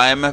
IMF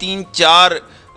3-4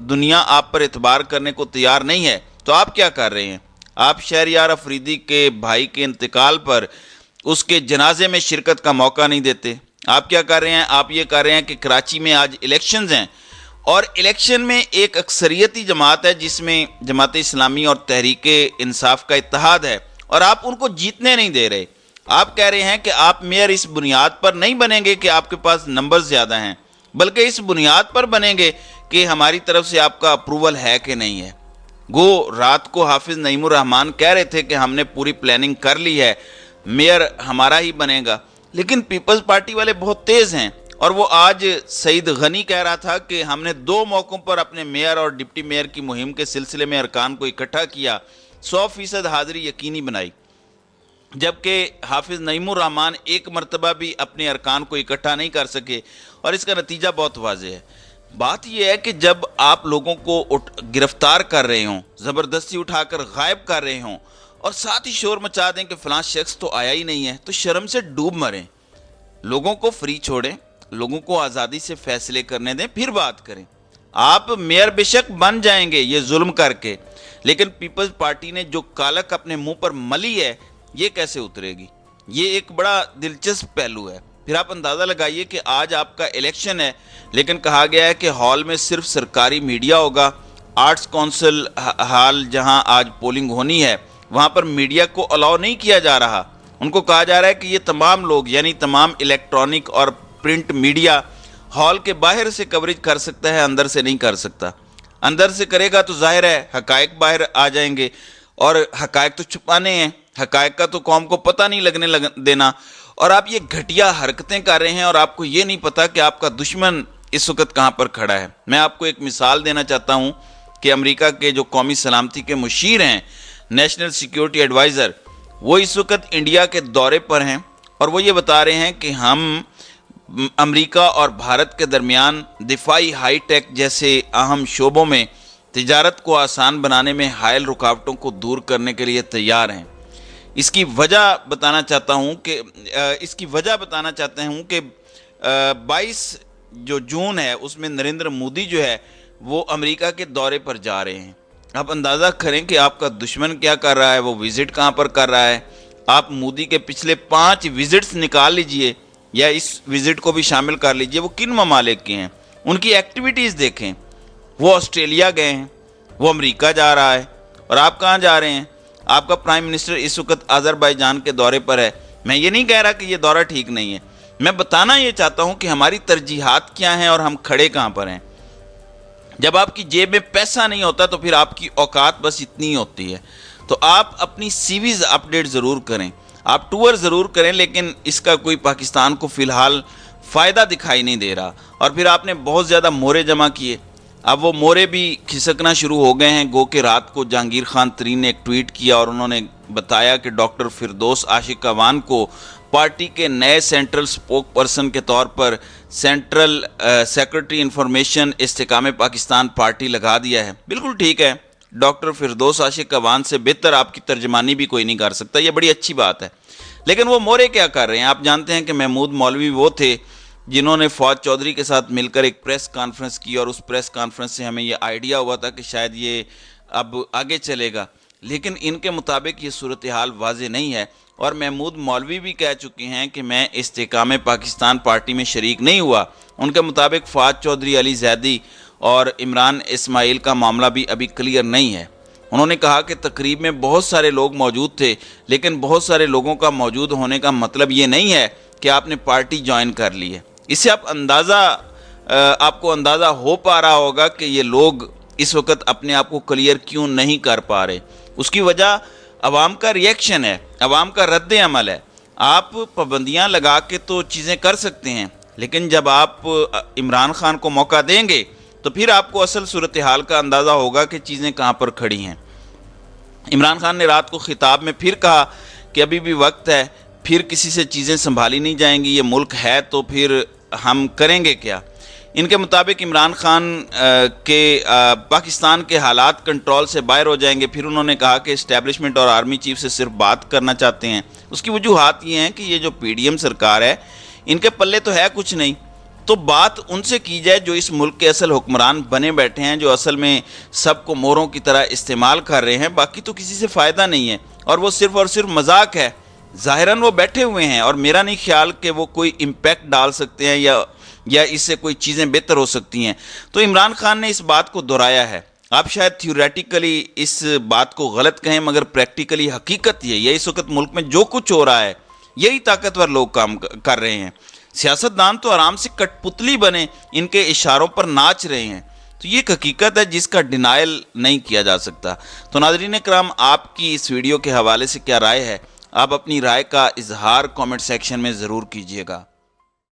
دنیا آپ پر اعتبار کرنے کو تیار نہیں ہے تو آپ کیا کر رہے ہیں؟ آپ شہریار افریدی کے بھائی کے انتقال پر اس کے جنازے میں شرکت کا موقع نہیں دیتے۔ آپ کیا کر رہے ہیں؟ آپ یہ کر رہے ہیں کہ کراچی میں آج الیکشنز ہیں اور الیکشن میں ایک اکثریتی جماعت ہے جس میں جماعت اسلامی اور تحریک انصاف کا اتحاد ہے، اور آپ ان کو جیتنے نہیں دے رہے۔ آپ کہہ رہے ہیں کہ آپ میئر اس بنیاد پر نہیں بنیں گے کہ آپ کے پاس نمبر زیادہ ہیں، بلکہ اس بنیاد پر بنیں گے کہ ہماری طرف سے آپ کا اپروول ہے کہ نہیں ہے۔ گو رات کو حافظ نعیم الرحمان کہہ رہے تھے کہ ہم نے پوری پلاننگ کر لی ہے، میئر ہمارا ہی بنے گا، لیکن پیپلز پارٹی والے بہت تیز ہیں، اور وہ آج سعید غنی کہہ رہا تھا کہ ہم نے 2 موقعوں پر اپنے میئر اور ڈپٹی میئر کی مہم کے سلسلے میں ارکان کو اکٹھا کیا، 100% حاضری یقینی بنائی، جبکہ حافظ نعیم الرحمان ایک مرتبہ بھی اپنے ارکان کو اکٹھا نہیں کر سکے، اور اس کا نتیجہ بہت واضح ہے۔ بات یہ ہے کہ جب آپ لوگوں کو گرفتار کر رہے ہوں، زبردستی اٹھا کر غائب کر رہے ہوں، اور ساتھ ہی شور مچا دیں کہ فلاں شخص تو آیا ہی نہیں ہے، تو شرم سے ڈوب مریں۔ لوگوں کو فری چھوڑیں، لوگوں کو آزادی سے فیصلے کرنے دیں، پھر بات کریں۔ آپ میئر بے شک بن جائیں گے یہ ظلم کر کے، لیکن پیپلز پارٹی نے جو کالک اپنے منہ پر ملی ہے یہ کیسے اترے گی؟ یہ ایک بڑا دلچسپ پہلو ہے۔ پھر آپ اندازہ لگائیے کہ آج آپ کا الیکشن ہے، لیکن کہا گیا ہے کہ ہال میں صرف سرکاری میڈیا ہوگا۔ آرٹس کونسل ہال جہاں آج پولنگ ہونی ہے وہاں پر میڈیا کو الاؤ نہیں کیا جا رہا۔ ان کو کہا جا رہا ہے کہ یہ تمام لوگ یعنی تمام الیکٹرانک اور پرنٹ میڈیا ہال کے باہر سے کوریج کر سکتا ہے، اندر سے نہیں کر سکتا۔ اندر سے کرے گا تو ظاہر ہے حقائق باہر آ جائیں گے، اور حقائق تو چھپانے ہیں، حقائق کا تو قوم کو پتہ نہیں لگنے دینا۔ اور آپ یہ گھٹیا حرکتیں کر رہے ہیں اور آپ کو یہ نہیں پتا کہ آپ کا دشمن اس وقت کہاں پر کھڑا ہے۔ میں آپ کو ایک مثال دینا چاہتا ہوں کہ امریکہ کے جو قومی سلامتی کے مشیر ہیں، نیشنل سیکیورٹی ایڈوائزر، وہ اس وقت انڈیا کے دورے پر ہیں، اور وہ یہ بتا رہے ہیں کہ ہم امریکہ اور بھارت کے درمیان دفاعی ہائی ٹیک جیسے اہم شعبوں میں تجارت کو آسان بنانے میں حائل رکاوٹوں کو دور کرنے کے لیے تیار ہیں۔ اس کی وجہ بتانا چاہتا ہوں کہ 22 جو جون ہے اس میں نریندر مودی جو ہے وہ امریکہ کے دورے پر جا رہے ہیں۔ آپ اندازہ کریں کہ آپ کا دشمن کیا کر رہا ہے، وہ وزٹ کہاں پر کر رہا ہے۔ آپ مودی کے پچھلے 5 وزٹس نکال لیجئے یا اس وزٹ کو بھی شامل کر لیجئے، وہ کن ممالک کے ہیں، ان کی ایکٹیویٹیز دیکھیں۔ وہ آسٹریلیا گئے ہیں، وہ امریکہ جا رہا ہے، اور آپ کہاں جا رہے ہیں؟ آپ کا پرائم منسٹر اس وقت آذربائیجان کے دورے پر ہے۔ میں یہ نہیں کہہ رہا کہ یہ دورہ ٹھیک نہیں ہے، میں بتانا یہ چاہتا ہوں کہ ہماری ترجیحات کیا ہیں اور ہم کھڑے کہاں پر ہیں۔ جب آپ کی جیب میں پیسہ نہیں ہوتا تو پھر آپ کی اوقات بس اتنی ہی ہوتی ہے۔ تو آپ اپنی سی ویز اپڈیٹ ضرور کریں، آپ ٹور ضرور کریں، لیکن اس کا کوئی پاکستان کو فی الحال فائدہ دکھائی نہیں دے رہا۔ اور پھر آپ نے بہت زیادہ مورے جمع کیے، اب وہ مورے بھی کھسکنا شروع ہو گئے ہیں۔ گو کہ رات کو جہانگیر خان ترین نے ایک ٹویٹ کیا اور انہوں نے بتایا کہ ڈاکٹر فردوس عاشق اعوان کو پارٹی کے نئے سینٹرل سپوک پرسن کے طور پر سینٹرل سیکرٹری انفارمیشن استحکام پاکستان پارٹی لگا دیا ہے۔ بالکل ٹھیک ہے، ڈاکٹر فردوس عاشق اعوان سے بہتر آپ کی ترجمانی بھی کوئی نہیں کر سکتا، یہ بڑی اچھی بات ہے۔ لیکن وہ مورے کیا کر رہے ہیں؟ آپ جانتے ہیں کہ محمود مولوی وہ تھے جنہوں نے فواد چودھری کے ساتھ مل کر ایک پریس کانفرنس کی، اور اس پریس کانفرنس سے ہمیں یہ آئیڈیا ہوا تھا کہ شاید یہ اب آگے چلے گا، لیکن ان کے مطابق یہ صورتحال واضح نہیں ہے۔ اور محمود مولوی بھی کہہ چکے ہیں کہ میں استحکام پاکستان پارٹی میں شریک نہیں ہوا۔ ان کے مطابق فواد چودھری، علی زیدی اور عمران اسماعیل کا معاملہ بھی ابھی کلیئر نہیں ہے۔ انہوں نے کہا کہ تقریب میں بہت سارے لوگ موجود تھے، لیکن بہت سارے لوگوں کا موجود ہونے کا مطلب یہ نہیں ہے کہ آپ نے پارٹی جوائن کر لی ہے۔ اس سے آپ کو اندازہ ہو پا رہا ہوگا کہ یہ لوگ اس وقت اپنے آپ کو کلیئر کیوں نہیں کر پا رہے۔ اس کی وجہ عوام کا ریئیکشن ہے، عوام کا رد عمل ہے۔ آپ پابندیاں لگا کے تو چیزیں کر سکتے ہیں، لیکن جب آپ عمران خان کو موقع دیں گے تو پھر آپ کو اصل صورتحال کا اندازہ ہوگا کہ چیزیں کہاں پر کھڑی ہیں۔ عمران خان نے رات کو خطاب میں پھر کہا کہ ابھی بھی وقت ہے، پھر کسی سے چیزیں سنبھالی نہیں جائیں گی، یہ ملک ہے تو پھر ہم کریں گے کیا۔ ان کے مطابق عمران خان کے پاکستان کے حالات کنٹرول سے باہر ہو جائیں گے۔ پھر انہوں نے کہا کہ اسٹیبلشمنٹ اور آرمی چیف سے صرف بات کرنا چاہتے ہیں۔ اس کی وجوہات یہ ہیں کہ یہ جو پی ڈی ایم سرکار ہے ان کے پلے تو ہے کچھ نہیں، تو بات ان سے کی جائے جو اس ملک کے اصل حکمران بنے بیٹھے ہیں، جو اصل میں سب کو موروں کی طرح استعمال کر رہے ہیں، باقی تو کسی سے فائدہ نہیں ہے اور وہ صرف اور صرف مذاق ہے۔ ظاہراً وہ بیٹھے ہوئے ہیں اور میرا نہیں خیال کہ وہ کوئی امپیکٹ ڈال سکتے ہیں یا اس سے کوئی چیزیں بہتر ہو سکتی ہیں۔ تو عمران خان نے اس بات کو دہرایا ہے۔ آپ شاید تھیوریٹیکلی اس بات کو غلط کہیں، مگر پریکٹیکلی حقیقت یہ اس وقت ملک میں جو کچھ ہو رہا ہے یہی طاقتور لوگ کام کر رہے ہیں۔ سیاستدان تو آرام سے کٹ پتلی بنے ان کے اشاروں پر ناچ رہے ہیں۔ تو یہ ایک حقیقت ہے جس کا ڈینائل نہیں کیا جا سکتا۔ تو ناظرین کرام، آپ کی اس ویڈیو کے حوالے سے کیا رائے ہے؟ آپ اپنی رائے کا اظہار کامنٹ سیکشن میں ضرور کیجیے گا۔